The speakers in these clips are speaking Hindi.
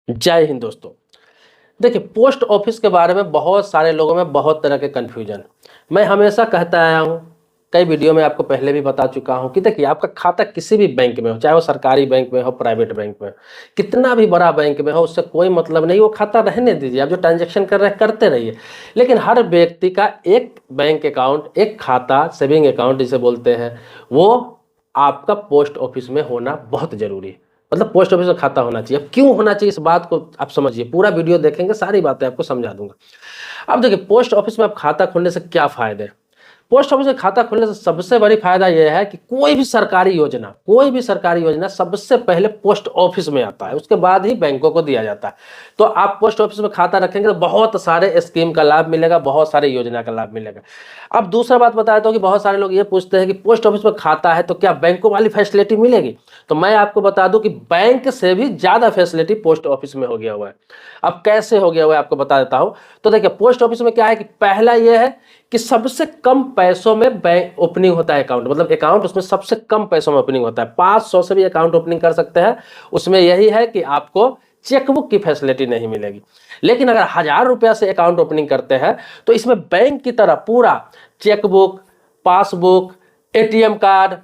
जय हिंद दोस्तों। देखिए, पोस्ट ऑफिस के बारे में बहुत सारे लोगों में बहुत तरह के कन्फ्यूजन। मैं हमेशा कहता आया हूँ, कई वीडियो में आपको पहले भी बता चुका हूँ कि देखिए, आपका खाता किसी भी बैंक में हो, चाहे वो सरकारी बैंक में हो, प्राइवेट बैंक में हो, कितना भी बड़ा बैंक में हो, उससे कोई मतलब नहीं। वो खाता रहने दीजिए, आप जो ट्रांजेक्शन कर रहे हैं करते रहिए। लेकिन हर व्यक्ति का एक बैंक अकाउंट, एक खाता, सेविंग अकाउंट जिसे बोलते हैं, वो आपका पोस्ट ऑफिस में होना बहुत जरूरी है। मतलब पोस्ट ऑफिस में खाता होना चाहिए। अब क्यों होना चाहिए, इस बात को आप समझिए। पूरा वीडियो देखेंगे, सारी बातें आपको समझा दूंगा। अब देखिए, पोस्ट ऑफिस में आप खाता खोलने से क्या फायदे हैं। पोस्ट ऑफिस में खाता खोलने से सबसे बड़ी फायदा यह है कि कोई भी सरकारी योजना सबसे पहले पोस्ट ऑफिस में आता है, उसके बाद ही बैंकों को दिया जाता है। तो आप पोस्ट ऑफिस में खाता रखेंगे तो बहुत सारे स्कीम का लाभ मिलेगा, बहुत सारे योजना का लाभ मिलेगा। अब दूसरा बात बता देता हूं कि बहुत सारे लोग ये पूछते हैं कि पोस्ट ऑफिस में खाता है तो क्या बैंकों वाली फैसिलिटी मिलेगी। तो मैं आपको बता दूं कि बैंक से भी ज्यादा फैसिलिटी पोस्ट ऑफिस में हो गया हुआ है। अब कैसे हो गया हुआ है आपको बता देता हूं। तो देखिए, पोस्ट ऑफिस में क्या है कि पहला यह है कि सबसे कम पैसों में बैंक ओपनिंग होता है अकाउंट, मतलब अकाउंट उसमें सबसे कम पैसों में ओपनिंग होता है। 500 से भी अकाउंट ओपनिंग कर सकते हैं। उसमें यही है कि आपको चेकबुक की फैसिलिटी नहीं मिलेगी। लेकिन अगर 1000 रुपया से अकाउंट ओपनिंग करते हैं तो इसमें बैंक की तरह पूरा chequebook, passbook, ATM card,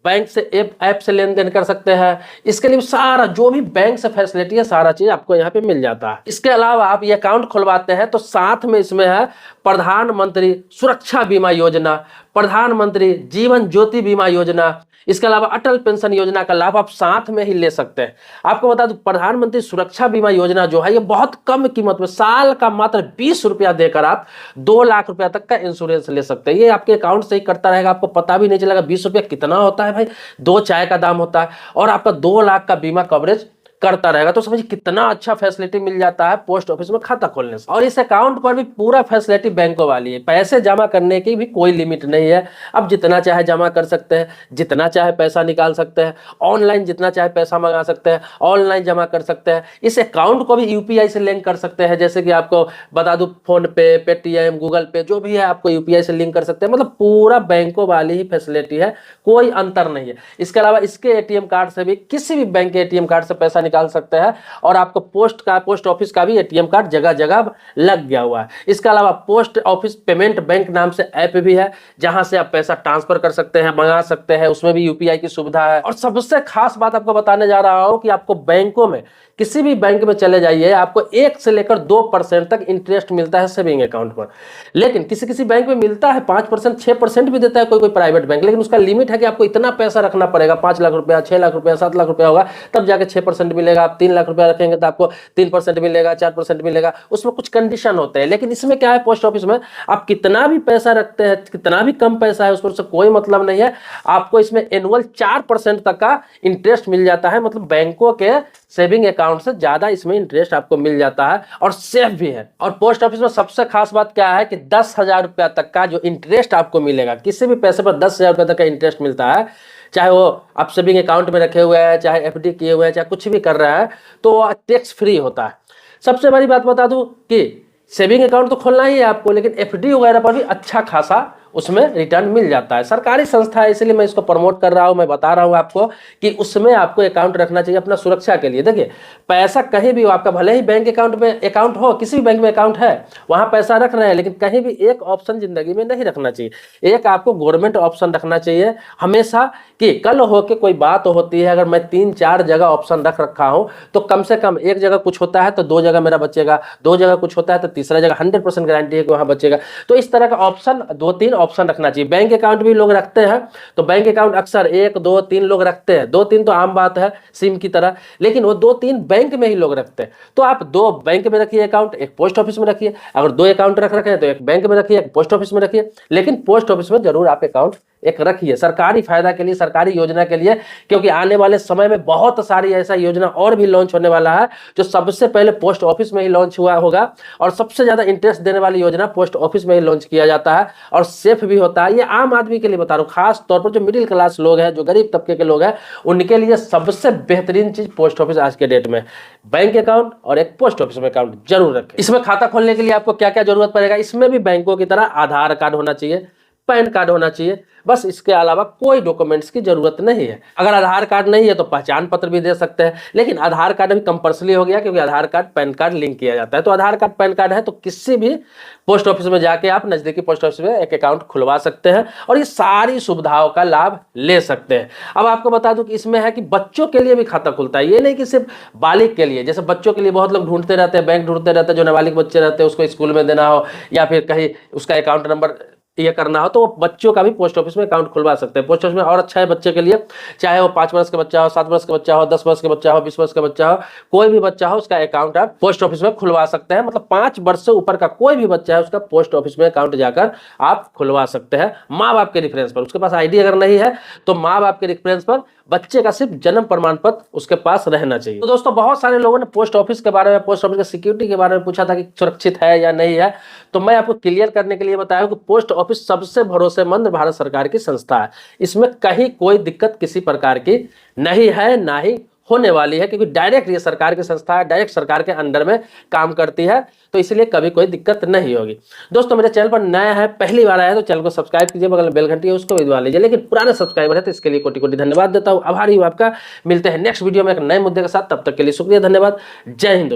bank से ऐप से लेन देन कर सकते हैं। इसके लिए सारा जो भी बैंक से फैसिलिटी है, सारा चीज आपको यहाँ पे मिल जाता है। इसके अलावा आप ये अकाउंट खुलवाते हैं तो साथ में इसमें है प्रधानमंत्री सुरक्षा बीमा योजना, प्रधानमंत्री जीवन ज्योति बीमा योजना, इसके अलावा अटल पेंशन योजना का लाभ आप साथ में ही ले सकते हैं। आपको बता दूं, प्रधानमंत्री सुरक्षा बीमा योजना जो है ये बहुत कम कीमत में साल का मात्र 20 रुपया देकर आप 2 लाख रुपया तक का इंश्योरेंस ले सकते हैं। ये आपके अकाउंट से ही करता रहेगा, आपको पता भी नहीं चलेगा। 20 रुपया कितना होता है भाई, 2 चाय का दाम होता है। और आपका 2 लाख का बीमा कवरेज करता रहेगा। तो समझिए कितना अच्छा फैसिलिटी मिल जाता है पोस्ट ऑफिस में खाता खोलने से। और इस अकाउंट पर भी पूरा फैसिलिटी बैंकों वाली है। पैसे जमा करने की भी कोई लिमिट नहीं है। अब जितना चाहे जमा कर सकते हैं, जितना चाहे पैसा निकाल सकते हैं, ऑनलाइन जितना चाहे पैसा मंगा सकते हैं, ऑनलाइन जमा कर सकते हैं। इस अकाउंट को भी यूपीआई से लिंक कर सकते हैं। जैसे कि आपको बता दूं, फोन पे, पेटीएम, गूगल पे जो भी है आपको यूपीआई से लिंक कर सकते हैं। मतलब पूरा बैंकों वाली ही फैसिलिटी है, कोई अंतर नहीं है। इसके अलावा इसके एटीएम कार्ड से भी, किसी भी बैंक के एटीएम कार्ड से पैसा निकाल सकते हैं। और आपको पोस्ट ऑफिस का भी एटीएम कार्ड जगह जगह लग गया हुआ है। इसके अलावा पोस्ट ऑफिस पेमेंट बैंक नाम से ऐप भी है, जहां से आप पैसा ट्रांसफर कर सकते हैं, मंगा सकते हैं। उसमें भी यूपीआई की सुविधा है। और सबसे खास बात आपको बताने जा रहा हूं कि आपको बैंकों में, किसी भी बैंक में चले जाइए, आपको 1 से लेकर 2% तक इंटरेस्ट मिलता है सेविंग अकाउंट पर। लेकिन किसी किसी बैंक में मिलता है 5%, 6% भी देता है कोई कोई प्राइवेट बैंक। लेकिन उसका लिमिट है कि आपको इतना पैसा रखना पड़ेगा, 5 लाख रुपया, 6 लाख रुपया, 7 लाख रुपया होगा तब जाके 6% मिलेगा। आप 3 लाख रुपया रखेंगे तो आपको 3% मिलेगा, 4% मिलेगा। उसमें कुछ कंडीशन होते हैं। लेकिन इसमें क्या है, पोस्ट ऑफिस में आप कितना भी पैसा रखते हैं, कितना भी कम पैसा है, उससे कोई मतलब नहीं है। आपको इसमें एनुअल 4% तक का इंटरेस्ट मिल जाता है। मतलब बैंकों के सेविंग अकाउंट से ज्यादा इसमें इंटरेस्ट आपको मिल जाता है और सेफ भी है। और पोस्ट ऑफिस में सबसे खास बात क्या है कि 10,000 रुपया तक का जो इंटरेस्ट आपको मिलेगा, किसी भी पैसे पर 10,000 रुपया तक का इंटरेस्ट मिलता है। चाहे वो आप सेविंग अकाउंट में रखे हुए हैं, चाहे एफडी किए हुए हैं, चाहे कुछ भी कर रहा है, तो टैक्स फ्री होता है। सबसे बड़ी बात बता दूं कि सेविंग अकाउंट तो खोलना ही है आपको, लेकिन एफडी वगैरह पर भी अच्छा खासा उसमें रिटर्न मिल जाता है। सरकारी संस्था है, इसलिए मैं इसको प्रमोट कर रहा हूं। मैं बता रहा हूं आपको कि उसमें आपको अकाउंट रखना चाहिए अपना सुरक्षा के लिए। देखिए, पैसा कहीं भी हो आपका, भले ही बैंक अकाउंट में अकाउंट हो, किसी भी बैंक में अकाउंट है, वहां पैसा रख रहे हैं, लेकिन कहीं भी एक ऑप्शन जिंदगी में नहीं रखना चाहिए। एक आपको गवर्नमेंट ऑप्शन रखना चाहिए हमेशा, कि कल होके कोई बात होती है, अगर मैं 3-4 जगह ऑप्शन रख रखा हूं तो कम से कम एक जगह कुछ होता है तो 2 जगह मेरा बचेगा, 2 जगह कुछ होता है तो तीसरा जगह 100% गारंटी है कि वहां बचेगा। तो इस तरह का ऑप्शन 2-3 ऑप्शन रखना चाहिए। बैंक अकाउंट भी लोग रखते हैं, तो बैंक अकाउंट अक्सर 1-2-3 लोग रखते हैं। 2-3 तो आम बात है सिम की तरह, लेकिन वो 2-3 बैंक में ही लोग रखते हैं। तो आप 2 बैंक में रखिए अकाउंट, एक पोस्ट ऑफिस में रखिए। अगर 2 अकाउंट रख रखे हैं तो एक बैंक में रखिए, एक पोस्ट ऑफिस में रखिए। लेकिन पोस्ट ऑफिस में जरूर आप अकाउंट एक रखिए, सरकारी फायदा के लिए, सरकारी योजना के लिए। क्योंकि आने वाले समय में बहुत सारी ऐसा योजना और भी लॉन्च होने वाला है, जो सबसे पहले पोस्ट ऑफिस में ही लॉन्च हुआ होगा। और सबसे ज्यादा इंटरेस्ट देने वाली योजना पोस्ट ऑफिस में ही लॉन्च किया जाता है, और सेफ भी होता है। ये आम आदमी के लिए बता रहा हूँ, खास तौर पर जो मिडिल क्लास लोग हैं, जो गरीब तबके के लोग हैं, उनके लिए सबसे बेहतरीन चीज पोस्ट ऑफिस आज के डेट में। बैंक अकाउंट और एक पोस्ट ऑफिस में अकाउंट जरूर रखें। इसमें खाता खोलने के लिए आपको क्या क्या जरूरत पड़ेगा, इसमें भी बैंकों की तरह आधार कार्ड होना चाहिए, पैन कार्ड होना चाहिए, बस इसके अलावा कोई डॉक्यूमेंट्स की जरूरत नहीं है। अगर आधार कार्ड नहीं है तो पहचान पत्र भी दे सकते हैं, लेकिन आधार कार्ड अभी कंपल्सरी हो गया क्योंकि आधार कार्ड पैन कार्ड लिंक किया जाता है। तो आधार कार्ड पैन कार्ड है तो किसी भी पोस्ट ऑफिस में जाके आप नजदीकी पोस्ट ऑफिस में एक अकाउंट खुलवा सकते हैं और ये सारी सुविधाओं का लाभ ले सकते हैं। अब आपको बता दूं कि इसमें है कि बच्चों के लिए भी खाता खुलता है, ये नहीं कि सिर्फ बालिग के लिए। जैसे बच्चों के लिए बहुत लोग ढूंढते रहते हैं, बैंक ढूंढते रहते हैं, जो नाबालिग बच्चे रहते हैं उसको स्कूल में देना हो या फिर कहीं उसका अकाउंट नंबर ये करना हो, तो वो बच्चों का भी पोस्ट ऑफिस में अकाउंट खुलवा सकते हैं। पोस्ट ऑफिस में और अच्छा है बच्चे के लिए, चाहे वो 5 वर्ष का बच्चा हो, 7 वर्ष का बच्चा हो, 10 वर्ष का बच्चा हो, 20 वर्ष का बच्चा हो, कोई भी बच्चा हो उसका अकाउंट आप पोस्ट ऑफिस में खुलवा सकते हैं। मतलब 5 वर्ष से ऊपर का कोई भी बच्चा है उसका पोस्ट ऑफिस में अकाउंट जाकर आप खुलवा सकते हैं माँ बाप के रेफरेंस पर। उसके पास आईडी अगर नहीं है तो माँ बाप के रेफरेंस पर बच्चे का सिर्फ जन्म प्रमाण पत्र उसके पास रहना चाहिए। तो दोस्तों बहुत सारे लोगों ने पोस्ट ऑफिस के बारे में, पोस्ट ऑफिस के सिक्योरिटी के बारे में पूछा था कि सुरक्षित है या नहीं है, तो मैं आपको क्लियर करने के लिए बताया कि पोस्ट ऑफिस सबसे भरोसेमंद भारत सरकार की संस्था है। इसमें कहीं कोई दिक्कत किसी प्रकार की नहीं है, ना ही होने वाली है, क्योंकि डायरेक्ट ये सरकार की संस्था है, डायरेक्ट सरकार के अंडर में काम करती है, तो इसलिए कभी कोई दिक्कत नहीं होगी। दोस्तों मेरे चैनल पर नया है, पहली बार आया है तो चैनल को सब्सक्राइब कीजिए, बगल में बेल घंटी है उसको भी दबा लीजिए। लेकिन पुराने सब्सक्राइबर है तो इसके लिए कोटि कोटि धन्यवाद देता हूं, आभारी हूं आपका। मिलते हैं नेक्स्ट वीडियो में एक नए मुद्दे के साथ, तब तक के लिए शुक्रिया, धन्यवाद, जय हिंद दोस्तों।